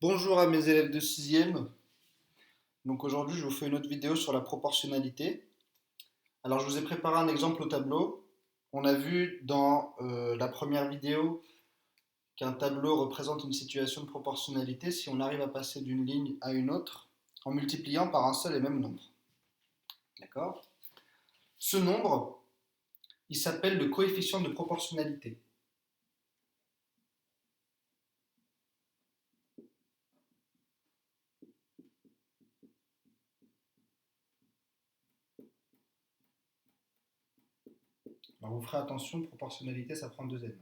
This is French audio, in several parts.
Bonjour à mes élèves de 6e. Donc aujourd'hui, je vous fais une autre vidéo sur la proportionnalité. Alors je vous ai préparé un exemple au tableau. On a vu dans la première vidéo qu'un tableau représente une situation de proportionnalité si on arrive à passer d'une ligne à une autre en multipliant par un seul et même nombre. D'accord? Ce nombre, il s'appelle le coefficient de proportionnalité. Alors vous ferez attention, proportionnalité, ça prend deux N.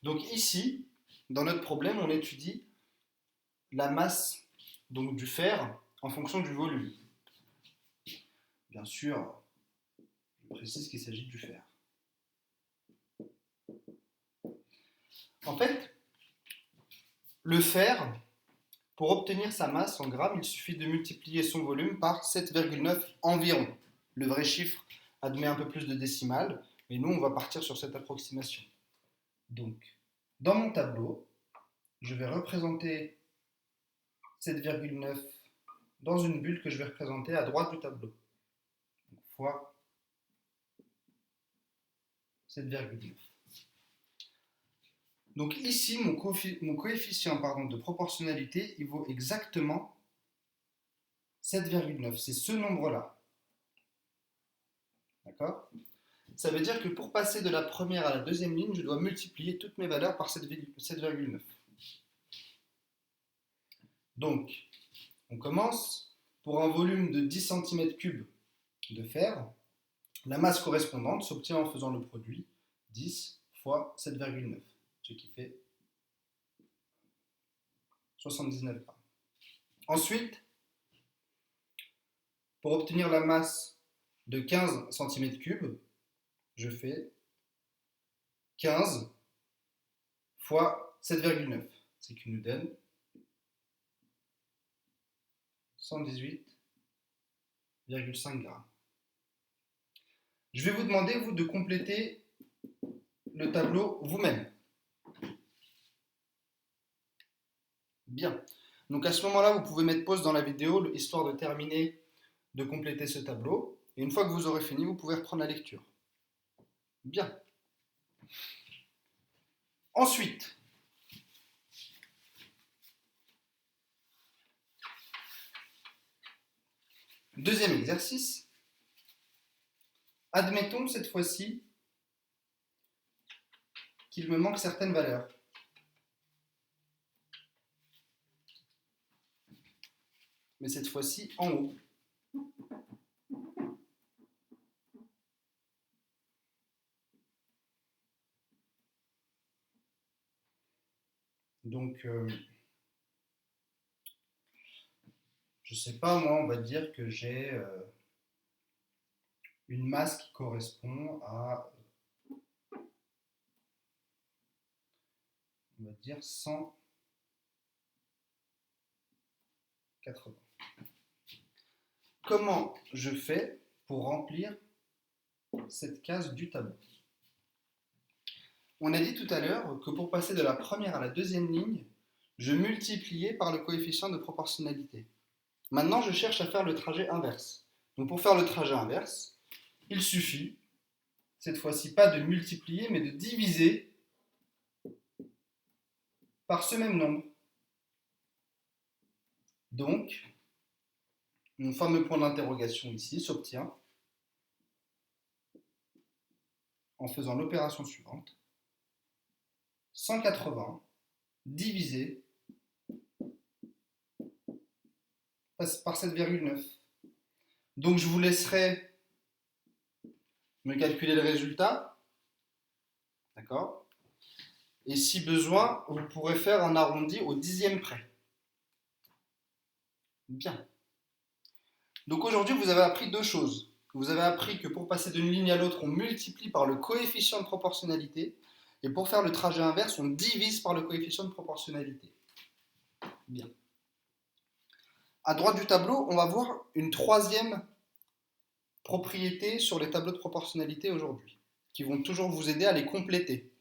Donc ici, dans notre problème, on étudie la masse donc du fer en fonction du volume. Bien sûr, je précise qu'il s'agit du fer. En fait, le fer, pour obtenir sa masse en grammes, il suffit de multiplier son volume par 7,9 environ. Le vrai chiffre admet un peu plus de décimales, mais nous, on va partir sur cette approximation. Donc, dans mon tableau, je vais représenter 7,9 dans une bulle que je vais représenter à droite du tableau. Donc, fois 7,9. Donc ici, mon coefficient de proportionnalité, il vaut exactement 7,9. C'est ce nombre-là. D'accord? Ça veut dire que pour passer de la première à la deuxième ligne, je dois multiplier toutes mes valeurs par 7,9. Donc, on commence pour un volume de 10 cm3 de fer. La masse correspondante s'obtient en faisant le produit 10 fois 7,9, ce qui fait 79 grammes. Ensuite, pour obtenir la masse de 15 cm3, je fais 15 fois 7,9, ce qui nous donne 118,5 grammes. Je vais vous demander, vous, de compléter le tableau vous-même. Bien. Donc à ce moment-là, vous pouvez mettre pause dans la vidéo, histoire de terminer de compléter ce tableau. Et une fois que vous aurez fini, vous pouvez reprendre la lecture. Bien. Ensuite, deuxième exercice. Admettons cette fois-ci qu'il me manque certaines valeurs. Mais cette fois-ci en haut. Donc, je ne sais pas, moi, on va dire que j'ai une masse qui correspond à, on va dire, 180. Comment je fais pour remplir cette case du tableau? On a dit tout à l'heure que pour passer de la première à la deuxième ligne, je multipliais par le coefficient de proportionnalité. Maintenant, je cherche à faire le trajet inverse. Donc pour faire le trajet inverse, il suffit, cette fois-ci pas de multiplier, mais de diviser par ce même nombre. Donc, mon fameux point d'interrogation ici s'obtient en faisant l'opération suivante. 180 divisé par 7,9. Donc je vous laisserai me calculer le résultat. D'accord? Et si besoin, vous pourrez faire un arrondi au dixième près. Bien. Donc aujourd'hui, vous avez appris deux choses. Vous avez appris que pour passer d'une ligne à l'autre, on multiplie par le coefficient de proportionnalité. Et pour faire le trajet inverse, on divise par le coefficient de proportionnalité. Bien. À droite du tableau, on va voir une troisième propriété sur les tableaux de proportionnalité aujourd'hui, qui vont toujours vous aider à les compléter.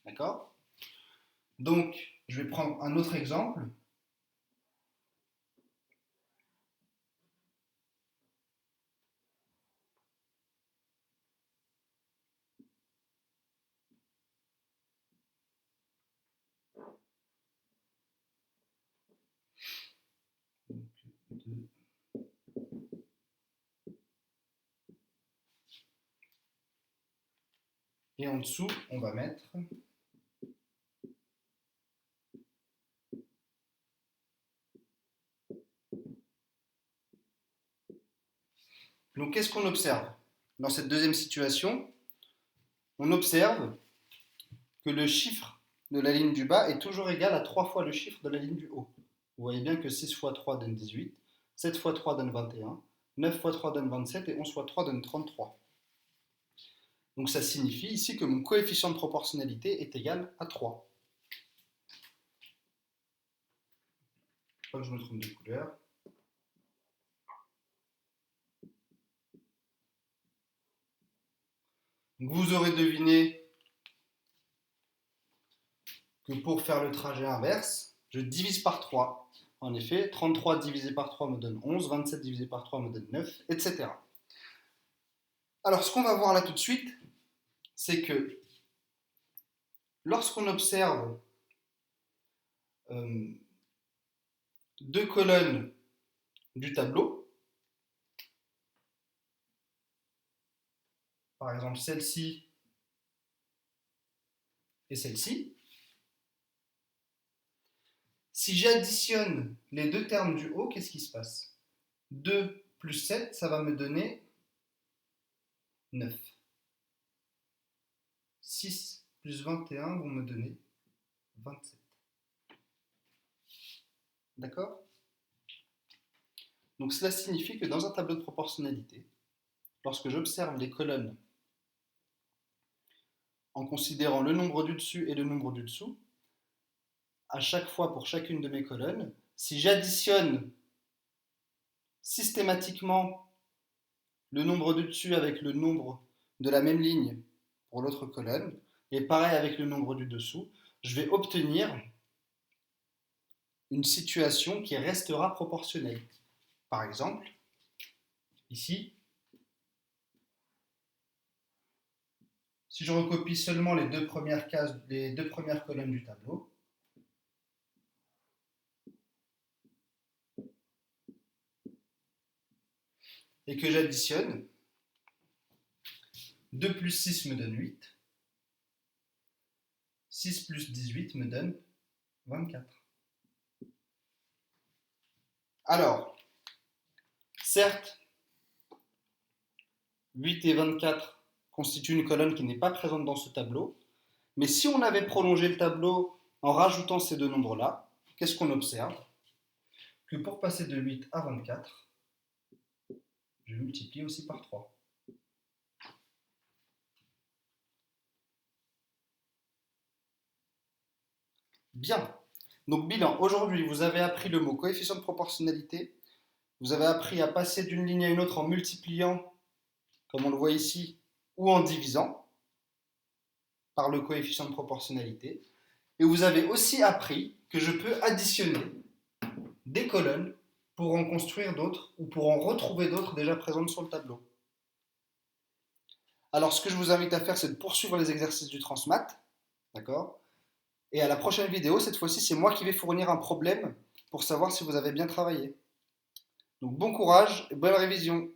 D'accord? Donc, je vais prendre un autre exemple. Et en dessous, on va mettre donc, qu'est-ce qu'on observe dans cette deuxième situation? On observe que le chiffre de la ligne du bas est toujours égal à 3 fois le chiffre de la ligne du haut. Vous voyez bien que 6 fois 3 donne 18, 7 fois 3 donne 21, 9 fois 3 donne 27 et 11 fois 3 donne 33. Donc ça signifie ici que mon coefficient de proportionnalité est égal à 3. Faut pas que je me trompe de couleur. Donc vous aurez deviné que pour faire le trajet inverse, je divise par 3. En effet, 33 divisé par 3 me donne 11, 27 divisé par 3 me donne 9, etc. Alors ce qu'on va voir là tout de suite, c'est que lorsqu'on observe deux colonnes du tableau, par exemple celle-ci et celle-ci, si j'additionne les deux termes du haut, qu'est-ce qui se passe? 2 plus 7, ça va me donner 9. 6 plus 21 vont me donner 27. D'accord? Donc cela signifie que dans un tableau de proportionnalité, lorsque j'observe les colonnes en considérant le nombre du dessus et le nombre du dessous, à chaque fois pour chacune de mes colonnes, si j'additionne systématiquement le nombre du dessus avec le nombre de la même ligne pour l'autre colonne, et pareil avec le nombre du dessous, je vais obtenir une situation qui restera proportionnelle. Par exemple, ici, si je recopie seulement les deux premières colonnes du tableau, et que j'additionne, 2 plus 6 me donne 8, 6 plus 18 me donne 24. Alors, certes, 8 et 24 constituent une colonne qui n'est pas présente dans ce tableau, mais si on avait prolongé le tableau en rajoutant ces deux nombres-là, qu'est-ce qu'on observe? Que pour passer de 8 à 24, je multiplie aussi par 3. Bien. Donc bilan, aujourd'hui vous avez appris le mot coefficient de proportionnalité, vous avez appris à passer d'une ligne à une autre en multipliant, comme on le voit ici, ou en divisant par le coefficient de proportionnalité, et vous avez aussi appris que je peux additionner des colonnes pour en construire d'autres ou pour en retrouver d'autres déjà présentes sur le tableau. Alors ce que je vous invite à faire, c'est de poursuivre les exercices du Transmat, d'accord? Et à la prochaine vidéo, cette fois-ci, c'est moi qui vais fournir un problème pour savoir si vous avez bien travaillé. Donc bon courage et bonne révision.